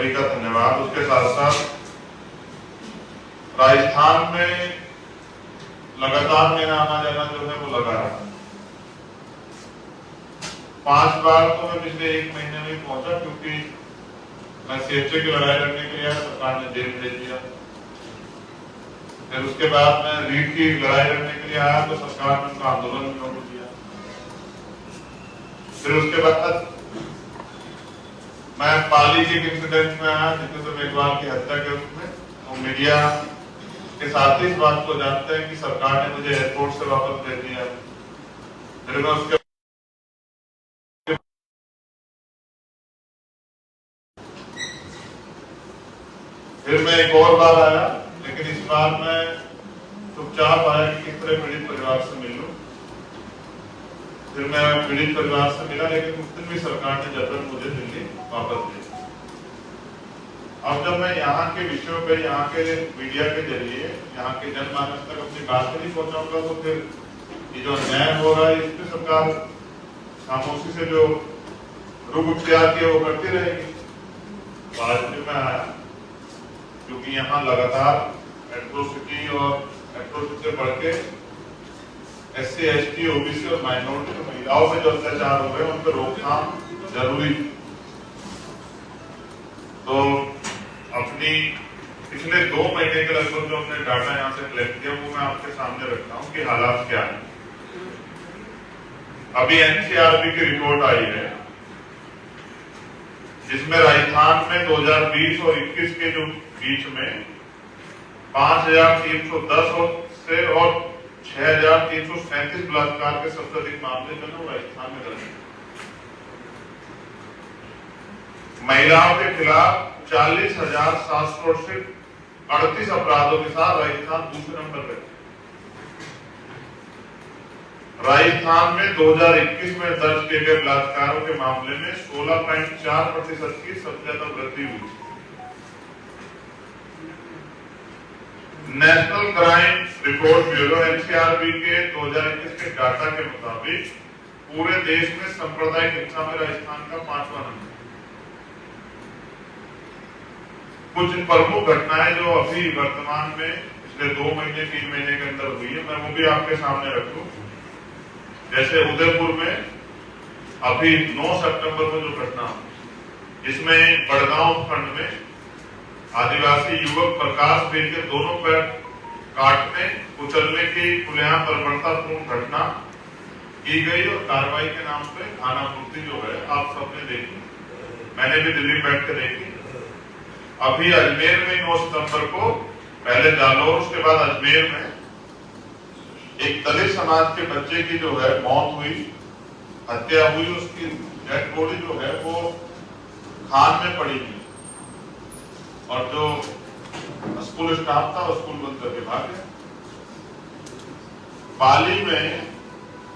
सभी का धन्यवाद। उसके साथ साथ राजस्थान में लगातार मेरा आना जाना जो है वो लगा रहा। 5 बार तो मैं पिछले 1 महीने में पहुंचा, क्योंकि मैं सीएचए की लड़ाई लड़ने के लिए सरकार ने जेल भेज दिया। फिर उसके बाद मैं रीट की लड़ाई लड़ने के लिए आया तो सरकार ने उनका आंदोलन भी रोक दिया। फिर उसके बाद मैं पाली के इंसिडेंट में आया, जितेंद्र मेघवाल की हत्या के उसमें, तो मीडिया के साथ ही इस बात को जानते हैं कि सरकार ने मुझे एयरपोर्ट से वापस भेज दिया। फिर मैं उसके फिर मैं एक और बार आया, लेकिन इस बार मैं चुपचाप आया कि किस तरह पीड़ित परिवार से मिल लूं। फिर मैं पीड़ित परिवार से मिला, लेकिन उस दिन भी सरकार ने जबरन मुझे दिल्ली वापस भेजा। अब जब मैं यहाँ के विषयों पे, यहाँ के मीडिया के जरिए यहाँ के जनमानस तक अपनी बात नहीं पहुंचाऊंगा, तो फिर ये जो अन्याय हो रहा है इस पे सरकार खामोशी से जो रुख अख्तियार किया वो करती रहेगी। तो आज भी मैं आया क्योंकि यहाँ लगातार एट्रोसिटी और एट्रोसिटी से बढ़ के SC, ST, OBC और माइनॉरिटी महिलाओं में जो अत्याचार हो रहे हैं उन पर रोकथाम जरूरी। तो अपनी पिछले 2 महीने के लगभग जो हमने डाटा यहाँ से कलेक्ट किया वो मैं आपके सामने रखता हूँ कि हालात क्या है। अभी NCRB की रिपोर्ट आई है, जिसमें राजस्थान में 2020 और 21 के जो बीच में 5310 से और 6337 बलात्कार के सबसे अधिक मामले जो है राजस्थान में दर्ज। महिलाओं के खिलाफ 40,738 अपराधों के साथ राजस्थान दूसरे नंबर पर। राजस्थान में 2021 में दर्ज किए गए बलात्कारों के मामले में 16.4% की सबसे ज्यादा वृद्धि हुई। National crime report bureau NCRB के 2021 के डाटा के मुताबिक पूरे देश में सांप्रदायिक हिंसा में राजस्थान का 5वां नंबर। कुछ प्रमुख घटनाएं जो अभी वर्तमान में पिछले 2 महीने 3 महीने के अंदर हुई है, मैं वो भी आपके सामने रखूं। जैसे उदयपुर में अभी 9 सितंबर को जो घटना, जिसमें बड़गांव खंड में आदिवासी युवक प्रकाश बेन के दोनों पैर काटने कुचलने की खुलेआम बर्बरतापूर्ण घटना की गई और कार्रवाई के नाम पे खानापूर्ति जो है आप सबने देखी, मैंने भी दिल्ली बैठ के देखी। अभी अजमेर में 9 सितंबर को, पहले जालौर उसके बाद अजमेर में एक दलित समाज के बच्चे की जो है मौत हुई, हत्या हुई। उसकी डेड बॉडी जो है वो खान में पड़ी हुई और जो स्कूल स्टाफ था वो स्कूल बंद करके भाग गया। पाली में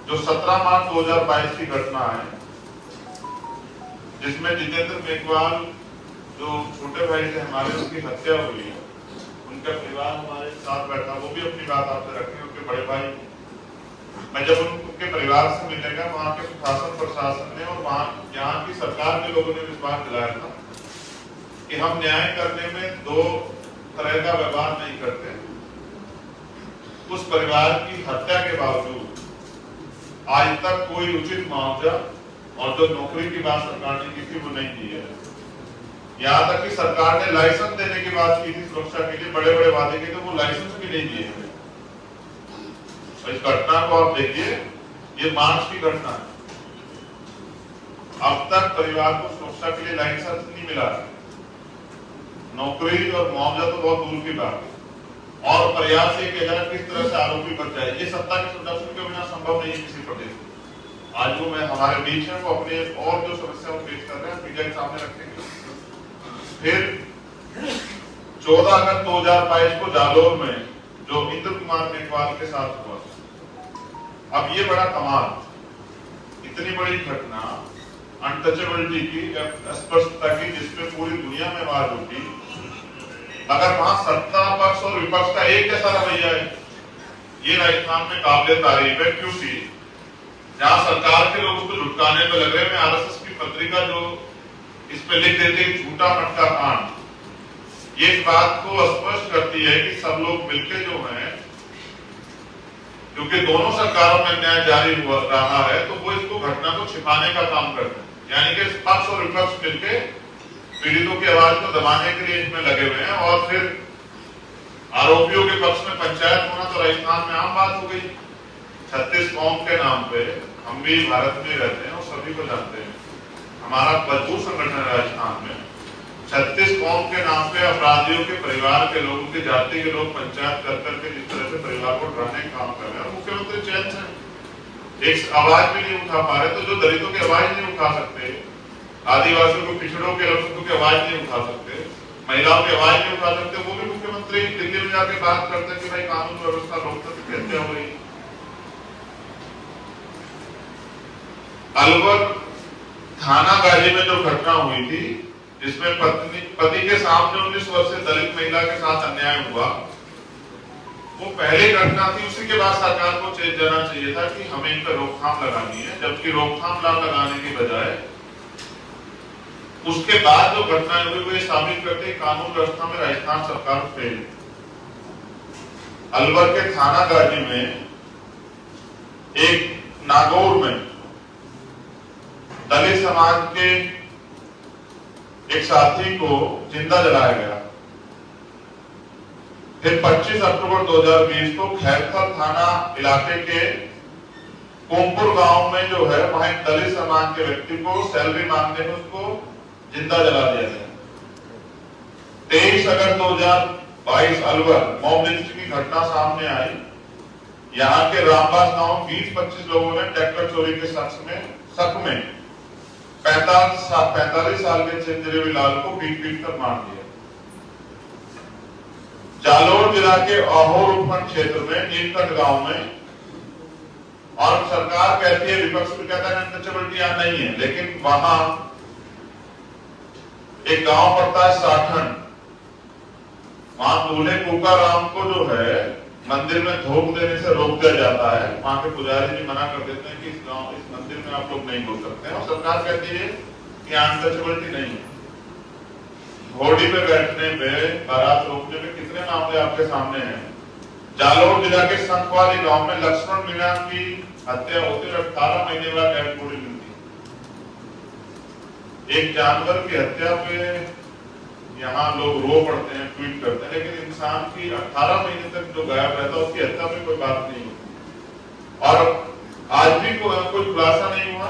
जो 17 मार्च 2022 की घटना है, जिसमें जितेंद्र मेघवाल जो छोटे भाई थे हमारे, उनकी हत्या हुई है। उनका परिवार हमारे साथ बैठा, वो भी अपनी बात आपसे रखें। उनके बड़े भाई, मैं जब उनके परिवार से मिलने गया, वहां के शासन प्रशासन ने और वहां यहाँ की सरकार के लोगों ने विश्वास दिलाया था कि हम न्याय करने में 2 तरह का व्यवहार नहीं करते। उस परिवार की हत्या के बावजूद आज तक कोई उचित मुआवजा और जो नौकरी की बात सरकार ने की थी वो नहीं दी है। यहाँ तक कि सरकार ने लाइसेंस देने की बात की थी सुरक्षा के लिए, बड़े बड़े वादे किए थे, वो लाइसेंस भी नहीं दिए हैं। इस घटना को आप देखिए, ये मार्च की घटना है। अब तक परिवार को सुरक्षा के लिए लाइसेंस नहीं मिला, नौकरी और मुआवजा तो बहुत दूर की बात है। और प्रयास ये किया जाए किस तरह से आरोपी बच जाए, ये सत्ता के संरक्षण के बिना संभव नहीं है किसी प्रदेश में। आज वो मैं हमारे बीच है, वो अपने और जो समस्या पेश कर रहे हैं मीडिया के सामने रखेंगे। फिर 14 अगस्त 2022 को जालौर में जो इंद्र कुमार मेघवाल के साथ हुआ, अब ये बड़ा कमाल, इतनी बड़ी घटना अनटचेबिलिटी की, स्पष्टता की, जिसपे पूरी दुनिया में आवाज उठी। अगर वहां सत्ता पक्ष और विपक्ष का एक जैसा रवैया है, ये राजस्थान में काबिले तारीफ है। क्योंकि जहां सरकार के लोग उसको झुटकाने में लग रहे हैं, RSS की पत्रिका जो इस पे लिख देते हैं झूठा मटका कांड। ये इस बात को स्पष्ट करती है कि सब लोग मिलके जो हैं, क्योंकि दोनों सरकारों में अन्याय जारी हुआ रहा है, तो वो इसको घटना को छिपाने का काम करते हैं। यानी कि पक्ष और विपक्ष मिलके पीड़ितों की आवाज को दबाने के लिए इसमें लगे हुए हैं। और फिर आरोपियों के पक्ष में पंचायत होना तो राजस्थान में आम बात हो गई। 36 कौम के नाम पे, हम भी भारत में रहते हैं और सभी को जानते हैं, हमारा मजबूत संगठन है राजस्थान में। 36 कौम के नाम पे अपराधियों के परिवार के लोगों की जाति के लोग पंचायत कर करके जिस तरह से परिवार को डराने का काम कर रहे हैं, मुख्यमंत्री चैन से एक आवाज भी नहीं उठा पा रहे। तो जो दलितों की आवाज नहीं उठा सकते, आदिवासियों को, पिछड़ों के लोगों की आवाज नहीं उठा सकते, महिलाओं की आवाज नहीं उठा सकते, वो भी मुख्यमंत्री दिल्ली में जाके बात करते हैं कि भाई कानून व्यवस्था लोकतंत्र की हत्या हो रही है। अलवर थाना गाजी में जो घटना हुई थी, जिसमें पति के सामने 19 वर्षीय दलित महिला के साथ अन्याय हुआ, वो पहली घटना थी। उसी के बाद सरकार को जाना चाहिए था कि हमें इन पर रोकथाम लगानी है, जबकि रोकथाम लगाने की बजाय उसके बाद जो घटनाएं हुई वो ये साबित करते हैं कानून व्यवस्था में राजस्थान सरकार फेल। अलवर के थाना गाजी में एक नागौर में दलित समाज के एक साथी को जिंदा जलाया गया। फिर 25 अक्टूबर 2020 को खैरथल थाना इलाके के कोमपुर गांव में जो है, वहां दलित समाज के व्यक्ति को सैलरी मांगने में उसको जिंदा जला दिया गया। 23 अगस्त 2022 अलवर मॉब लिंचिंग की घटना सामने आई। यहाँ के रामबास गांव 20-25 लोगों ने ट्रैक्टर चोरी के शक में 45 साल के चंद्रवी लाल को पीट कर मार दिया। जालोर जिला के अहोर उपखंड क्षेत्र में नीलकंठ गांव में, और सरकार कहती है, विपक्ष भी कहता है अनटचेबिलिटी यहाँ नहीं है, लेकिन वहां एक गांव पड़ता है साठन, वहां दूल्हे कुका राम को जो है मंदिर में धोख देने से रोक दिया जाता है। वहां के पुजारी जी मना कर देते हैं कि इस मंदिर में आप लोग नहीं घुस सकते हैं, और सरकार कहती है कि अनटचेबिलिटी नहीं है। घोड़ी पे बैठने में, बारात रोकने में कितने मामले आपके सामने हैं। जालोर जिला के संखवाली गांव में लक्ष्मण मीणा की हत्या होती है, 18 महीने बाद डेड बॉडी मिलती। एक जानवर की हत्या पे यहाँ लोग रो पड़ते हैं, ट्वीट करते हैं, लेकिन इंसान की 18 महीने तक जो गायब रहता है उसकी हत्या में कोई बात नहीं होती। और आज भी कोई खुलासा नहीं हुआ।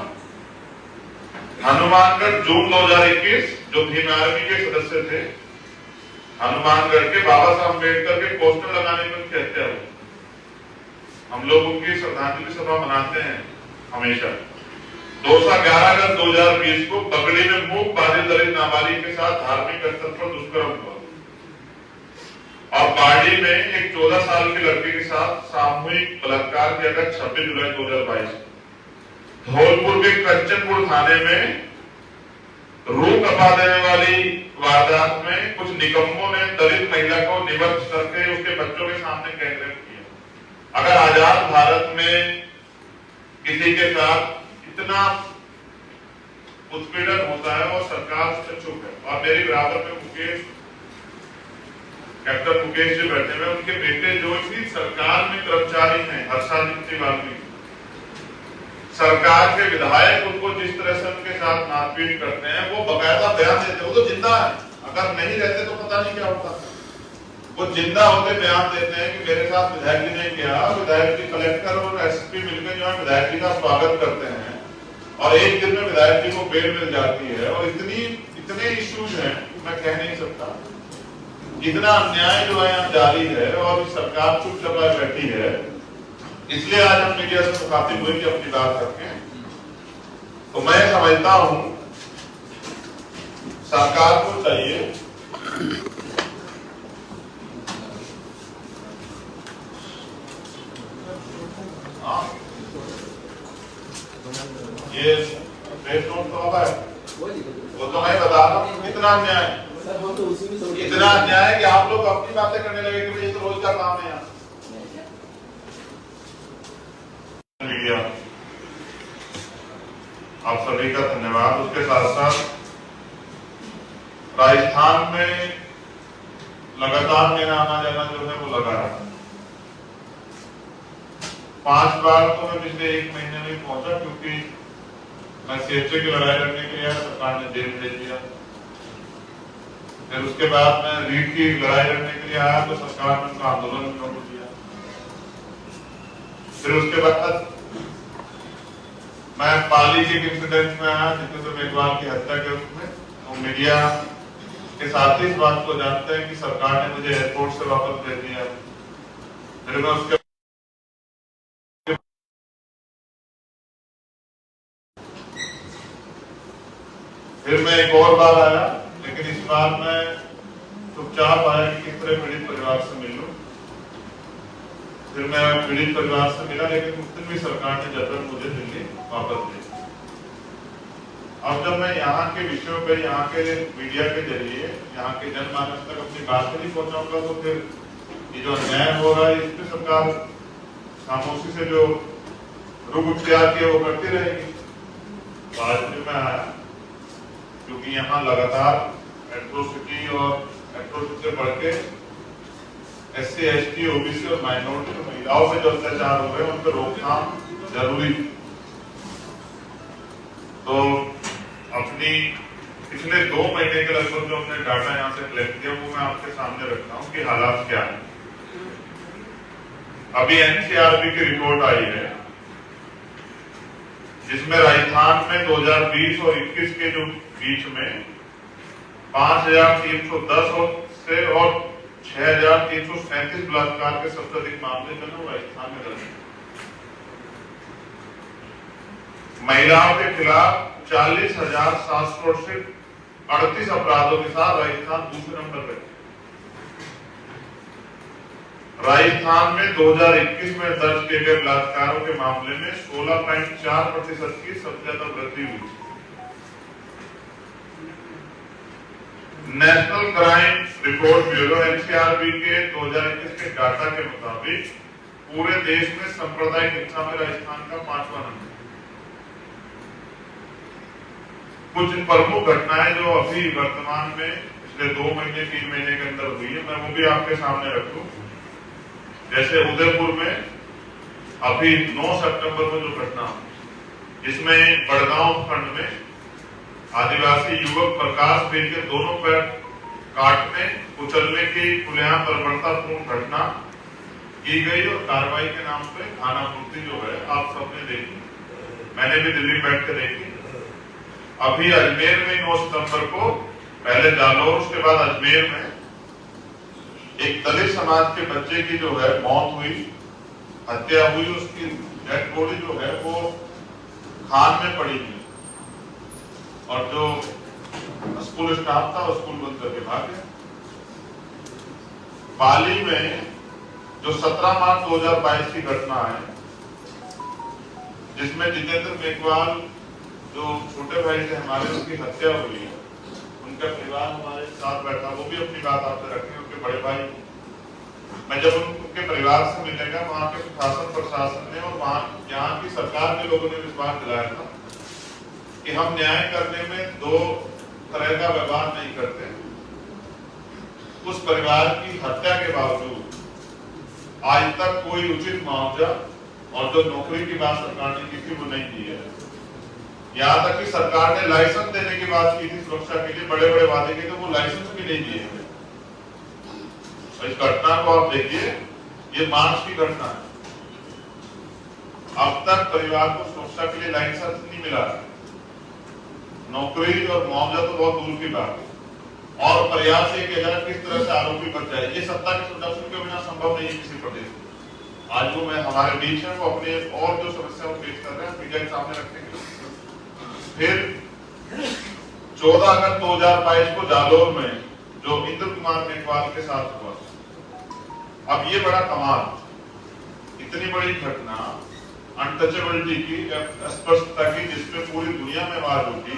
हनुमानगढ़ जून 2021 जो भीम आर्मी के सदस्य थे, हनुमानगढ़ के बाबा साहब अम्बेडकर के पोस्टर लगाने में उनकी हत्या हुई। हम लोग उनकी श्रद्धांजलि सभा मनाते हैं हमेशा। 11 अगस्त 2020 को बगड़ी में मूक बाधित दलित नाबालिग के साथ धार्मिक स्थल पर दुष्कर्म हुआ। और बाड़ी में एक 14 साल की लड़की के साथ सामूहिक बलात्कार किया गया 26 जुलाई 2022। धौलपुर के कंचनपुर थाने में रूह कपा देने वाली वारदात में कुछ निकम्मों ने दलित महिला को निबद्ध करके उसके बच्चों के सामने गैंगरेप किया। अगर आजाद भारत में किसी के साथ इतना उत्पीड़न होता है और सरकार उससे चुप है, और मेरे बराबर में मुकेश, कैप्टन मुकेश जी बैठे हुए, उनके बेटे जो इसी सरकार में कर्मचारी हैं, हर्षादित्य वाल्मीकि, सरकार के विधायक उनको जिस तरह से उनके साथ मारपीट करते हैं, वो बकायदा बयान देते। वो तो जिंदा है, अगर नहीं रहते तो पता नहीं क्या होता। वो जिंदा होते बयान देते हैं कि मेरे साथ विधायक जी ने किया। विधायक जी, कलेक्टर और एसपी मिलकर जो है विधायक जी का स्वागत करते हैं, और एक दिन में विधायक जी को बेल मिल जाती है। और इतने इश्यूज हैं मैं कह नहीं सकता। इतना अन्याय जो है यहाँ जारी है और सरकार चुप चपाए बैठी है। इसलिए आज हम मीडिया से मुखातिब हुए कि अपनी बात रखें। तो मैं समझता हूं सरकार को चाहिए ये प्रेस नोट तो अब है, वो तो मैं बता रहा हूँ कितना अन्याय है। इतना अन्याय है कि आप लोग अपनी बातें करने लगे कि ये तो रोज का काम है यहाँ। मीडिया आप सभी का धन्यवाद। उसके साथ साथ राजस्थान में लगातार मेरा आना जाना जो है वो लगा रहा। 5 बार तो मैं पिछले 1 महीने में पहुंचा, क्योंकि मैं सीएचए की लड़ाई लड़ने के लिए सरकार ने जेल भेज दिया। फिर उसके बाद मैं रीट की लड़ाई लड़ने के लिए आया तो सरकार ने उनका आंदोलन में रोक दिया। फिर उसके बाद मैं पाली के इंसिडेंट में आया जितेंद्र मेघवाल की हत्या के उसमें, तो मीडिया के साथ ही इस बात को जानते हैं कि सरकार ने मुझे एयरपोर्ट से वापस भेज दिया। फिर मैं उसके फिर मैं एक और बार आया, लेकिन इस बार मैं चुपचाप आया कि किस तरह पीड़ित परिवार से मिलूं। फिर मैं पीड़ित परिवार से मिला, लेकिन उस दिन भी सरकार ने जबरन मुझे दिल्ली वापस भेज दिया। अब जब मैं यहाँ के विषयों पे, यहाँ के मीडिया के जरिए यहाँ के जनमानस तक अपनी बात नहीं पहुंचाऊंगा तो फिर ये जो अन्याय हो रहा है इस पे सरकार खामोशी से जो रुख इख्तियार किया वो करती रहेगी। तो आज भी मैं आया क्योंकि यहाँ लगातार एट्रोसिटी और एट्रोसिटी से बढ़ के SC, ST, OBC और माइनॉरिटी महिलाओं पे जो अत्याचार हो रहे हैं उन पर रोकथाम जरूरी। तो अपनी पिछले 2 महीने के लगभग जो हमने डाटा यहाँ से कलेक्ट किया वो मैं आपके सामने रखता हूँ कि हालात क्या है। अभी NCRB की रिपोर्ट आई है जिसमें राजस्थान में 2020 और 21 के जो बीच में 5310 से और 6337 बलात्कार के सबसे अधिक मामले जो है राजस्थान में दर्ज। महिलाओं के खिलाफ 40,738 अपराधों के साथ राजस्थान दूसरे नंबर पर। राजस्थान में 2021 में दर्ज किए गए बलात्कारों के मामले में 16.4% की सबसे ज्यादा वृद्धि हुई। National crime report bureau NCRB के 2021 के डाटा के मुताबिक पूरे देश में सांप्रदायिक हिंसा में राजस्थान का 5वां नंबर। कुछ प्रमुख घटनाएं जो अभी वर्तमान में पिछले 2 महीने 3 महीने के अंदर हुई है, मैं वो भी आपके सामने रखूं। जैसे उदयपुर में अभी 9 सितंबर को जो घटना, जिसमें बड़गांव खंड में आदिवासी युवक प्रकाश बेन के दोनों पैर काटने कुचलने की खुलेआम बर्बरतापूर्ण घटना की गई और कार्रवाई के नाम पे खानापूर्ति जो है आप सबने देखी, मैंने भी दिल्ली बैठ के देखी। अभी अजमेर में 9 सितंबर को पहले जालौर उसके बाद अजमेर में एक दलित समाज के बच्चे की जो है मौत हुई, हत्या हुई। उसकी डेड बॉडी जो है वो खान में पड़ी हुई और जो स्कूल स्टाफ था वो स्कूल बंद करके भाग गया। पाली में जो 17 मार्च 2022 की घटना है जिसमें जितेंद्र मेघवाल जो छोटे भाई थे हमारे, उसकी हत्या हुई है। उनका परिवार हमारे साथ बैठा, वो भी अपनी बात आपसे रखें। उनके बड़े भाई, मैं जब उनके परिवार से मिलेगा वहां के शासन प्रशासन ने और वहां यहाँ की सरकार के लोगों ने विश्वास दिलाया था कि हम न्याय करने में 2 तरह का व्यवहार नहीं करते। उस परिवार की हत्या के बावजूद आज तक कोई उचित मुआवजा और जो नौकरी की बात सरकार ने की थी वो नहीं की है। यहाँ तक कि सरकार ने लाइसेंस देने की बात की थी सुरक्षा के लिए, बड़े बड़े वादे किए थे, वो लाइसेंस भी नहीं दिए। इस घटना को आप देखिए, ये मार्च की घटना है। अब तक परिवार को सुरक्षा के लिए लाइसेंस नहीं मिला, नौकरी और मुआवजा तो बहुत दूर की बात है। और प्रयास ये किया जाए किस तरह से आरोपी बच जाए, ये सत्ता के सुदर्शन के बिना संभव नहीं है किसी प्रदेश में। आज वो मैं हमारे बीच है, वो अपने और जो समस्या पेश कर रहे हैं मीडिया के सामने रखने के लिए। फिर 14 अगस्त 2022 को जालौर में जो इंद्र कुमार मेघवाल के साथ हुआ, अब ये बड़ा कमाल, इतनी बड़ी घटना अनटचेबिलिटी की, स्पष्टता की, जिसमें पूरी दुनिया में आवाज उठी।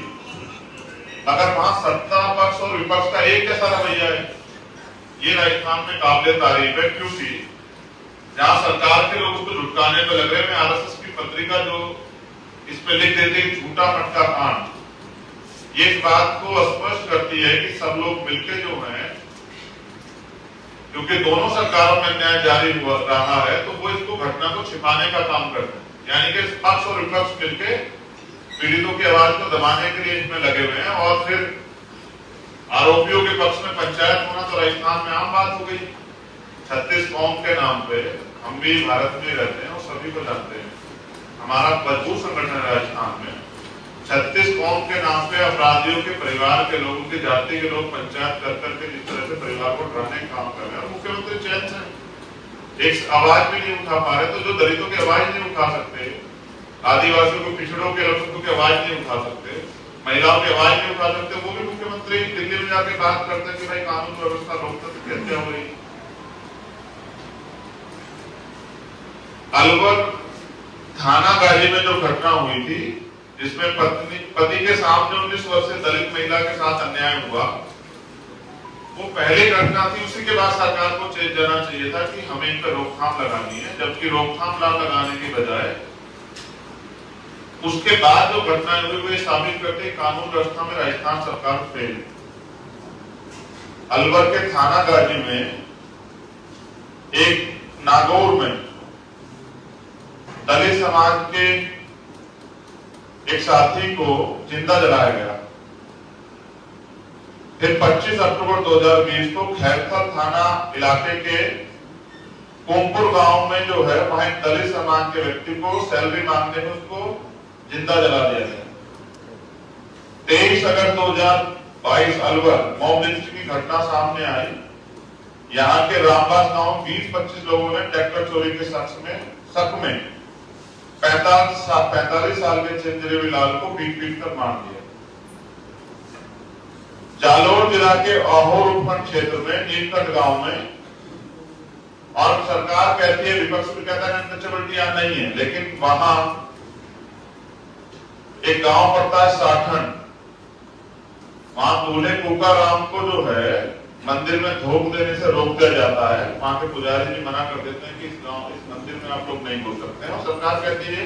अगर वहां सत्ता पक्ष और विपक्ष का एक जैसा रवैया है, ये राजस्थान में काबिल तारीफ है। क्योंकि जहां सरकार के लोग उसको झुटकाने पे लग रहे हैं, RSS की पत्रिका जो इस पे लिख देते झूठा मटका कांड, ये इस बात को स्पष्ट करती है कि सब लोग मिलके जो हैं, क्योंकि दोनों सरकारों में न्याय जारी हुआ रहा है, तो वो इसको घटना को छिपाने का काम करते हैं। यानी कि पक्ष और विपक्ष मिलके पीड़ितों की आवाज को दबाने के लिए इसमें लगे हुए हैं। और फिर आरोपियों के पक्ष में पंचायत होना तो राजस्थान में आम बात हो गई। 36 कौम के नाम पे हम भी भारत में रहते हैं और सभी को जानते हैं, हमारा मजबूत संगठन है राजस्थान में। 36 कौम के नाम पे अपराधियों के परिवार के लोग, उनकी जाति के लोग पंचायत कर करके जिस तरह से परिवार को डराने का काम कर रहे हैं, मुख्यमंत्री चैन से एक आवाज भी नहीं उठा पा रहे। तो जो दलितों की आवाज नहीं उठा सकते, आदिवासियों को, पिछड़ों के लोगों की आवाज नहीं उठा सकते, महिलाओं की आवाज नहीं उठा सकते, वो भी मुख्यमंत्री दिल्ली में जाके बात करते हैं कि भाई कानून व्यवस्था, लोकतंत्र की हत्या हो रही। अलवर थाना गाजी में जो घटना हुई थी, जिसमें पति के सामने 19 वर्षीय दलित महिला के साथ अन्याय हुआ, वो पहली घटना थी। उसी के बाद सरकार को चेत जाना चाहिए था कि हमें इन पर रोकथाम लगानी है, जबकि रोकथाम लगाने की बजाय उसके बाद जो घटनाएं हुई वो साबित करते कानून व्यवस्था में राजस्थान सरकार फेल। अलवर के थाना गाजी में एक नागौर में दलित समाज के एक साथी को जिंदा जलाया गया। फिर 25 अक्टूबर 2020 को खैरथल थाना इलाके के कोमपुर गांव में जो है, वहां दलित समाज के व्यक्ति को सैलरी मांगने में उसको जिंदा जला दिया गया। 23 अगस्त 2022 अलवर मॉब लिंचिंग की घटना सामने आई। यहाँ के रामबास गांव 20-25 लोगों ने ट्रैक्टर चोरी के शक में 45 साल के चिंजरेवी लाल को पीट कर मार दिया। जालोर जिला के अहोर उपखंड क्षेत्र में नीलकंठ गांव में, और सरकार कहती है, विपक्ष भी कहता है अनटचेबिलिटी यहां नहीं है, लेकिन वहां एक गांव पड़ता है साखंड, वहां दूल्हे कुका राम को जो है मंदिर में धोख देने से रोक दिया जाता है। वहां के पुजारी जी मना कर देते हैं कि इस मंदिर में आप लोग नहीं घुस सकते हैं, और सरकार कहती है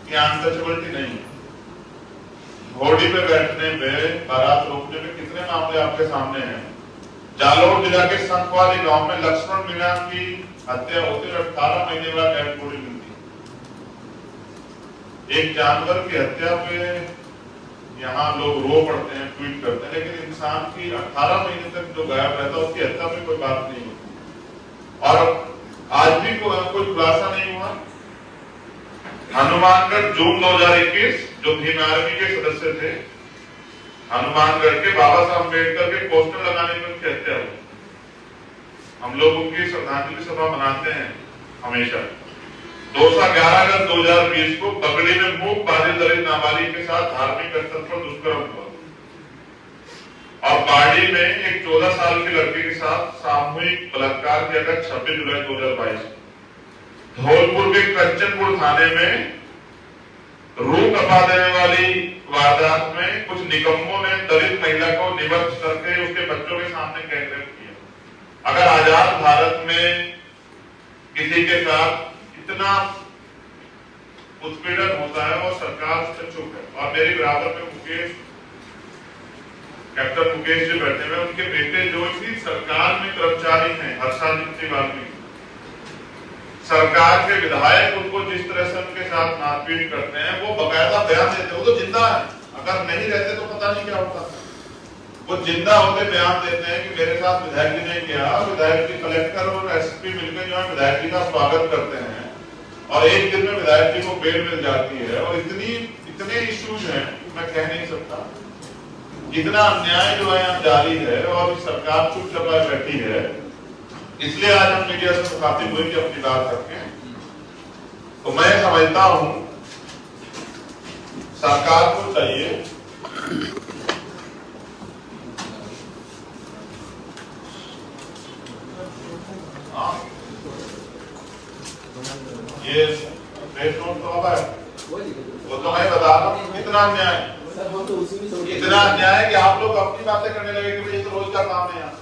कि अनटचेबिलिटी नहीं है। घोड़ी पे बैठने पे, बारात रोकने पे कितने मामले आपके सामने हैं। जालोर जिला के संखवाली गांव में लक्ष्मण मीणा की हत्या होती है, 18 महीने बाद डेड बॉडी मिलती। एक जानवर की हत्या पे यहाँ लोग रो पड़ते हैं, ट्वीट करते हैं, लेकिन इंसान की 18 महीने तक जो गायब रहता है उसकी हत्या पे कोई बात नहीं होती। और आज भी कोई खुलासा नहीं हुआ। हनुमानगढ़ जून 2021 जो भीम आर्मी के सदस्य थे, हनुमानगढ़ के बाबा साहब अम्बेडकर के पोस्टर लगाने में उनकी हत्या हुई। हम लोग उनकी श्रद्धांजलि सभा मनाते हैं हमेशा। 11 अगस्त 2020 को पगड़ी में मूक बाधित दलित नाबालिग के साथ धार्मिक स्थल पर दुष्कर्म हुआ। और बाड़ी में एक 14 साल की लड़की के साथ सामूहिक बलात्कार किया गया 26 जुलाई 2022। धौलपुर के कंचनपुर थाने में रूह कपा देने वाली वारदात में कुछ निकम्मों ने दलित महिला को निवृत्त करके उसके बच्चों के सामने गैंगरेप किया। अगर आजाद भारत में किसी के साथ इतना उत्पीड़न होता है और सरकार उससे चुप है, और मेरे बराबर में मुकेश, कैप्टन मुकेश जी बैठे हुए, उनके बेटे जो इसी सरकार में कर्मचारी हैं, हर्षादित्य वाल्मीकि, सरकार के विधायक उनको जिस तरह से उनके साथ मारपीट करते हैं, वो बकायदा बयान देते हैं। वो तो जिंदा है, अगर नहीं रहते तो पता नहीं क्या होता। वो जिंदा होते बयान देते हैं कि मेरे साथ विधायक जी ने किया। विधायक जी, कलेक्टर और एसपी मिलकर जो है विधायक जी का स्वागत करते हैं, और एक दिन में विधायक जी को बेल मिल जाती है। और इतने इश्यूज हैं मैं कह नहीं सकता। इतना अन्याय जो है यहाँ जारी है और सरकार चुप चपाए बैठी है। इसलिए आज हम मीडिया से मुखातिब हुए कि अपनी बात रखें। तो मैं समझता हूं सरकार को चाहिए ये प्रेस नोट तो अब है, वो तो मैं बता रहा हूँ कितना अन्याय, इतना अन्याय कि आप लोग अपनी बातें करने लगे कि ये तो रोज का काम है यहाँ।